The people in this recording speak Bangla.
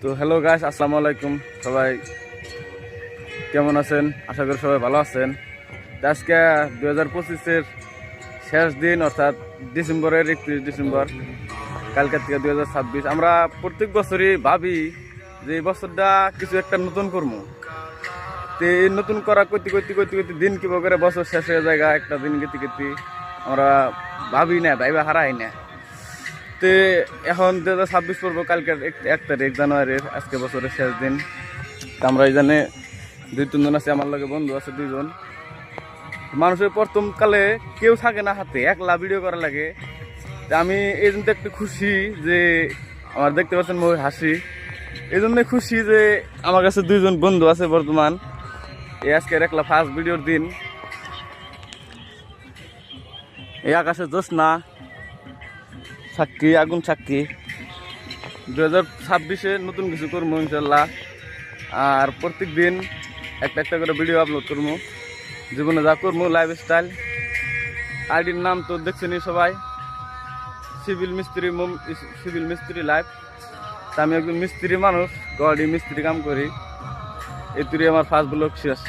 তো হ্যালো গাইস, আসসালামু আলাইকুম। সবাই কেমন আছেন? আশা করি সবাই ভালো আছেন। তো আজকে 2025-এর শেষ দিন, অর্থাৎ ডিসেম্বরের 31 ডিসেম্বর। কালকে থেকে 2026। আমরা প্রত্যেক বছরই ভাবি যে এই বছরটা কিছু একটা নতুন করবো। তো এই নতুন করা করতে করতে করতে করতে দিন কিভাবে করে বছর শেষ হয়ে যায়, একটা দিন কেটে কেটে আমরা ভাবি না, ভাইবা হারাই না। তো এখন 2026 পড়বো, কালকে 1 তারিখ জানুয়ারির, আজকে বছরের শেষ দিন। তো আমরা এখানে 2-3 জন আছে, আমার লগে বন্ধু আছে 2 জন। মানুষের প্রথম কালে কেউ থাকে না হাতে, একলা ভিডিও করা লাগে। তো আমি এই জন্য একটু খুশি যে আমার দেখতে পাচ্ছেন মই হাসি, এই জন্য খুশি যে আমার কাছে 2 জন বন্ধু আছে বর্তমান। এই আজকের একলা ফার্স্ট ভিডিওর দিন। এই আকাশে জ্যোৎস্না সাক্ষী, আগুন সাক্ষী। 2026-এ নতুন কিছু করবো ইনশাল্লাহ। আর প্রত্যেক দিন একটা একটা করে ভিডিও আপলোড করবো, জীবনে যা করবো লাইফস্টাইল। আইডির নাম তো দেখছেনি সবাই, সিভিল মিস্ত্রি লাইফ। তা আমি একজন মিস্ত্রি মানুষ, গড়ি মিস্ত্রি কাম করি। এই তুই আমার ফার্স্ট ব্লগ শেষ।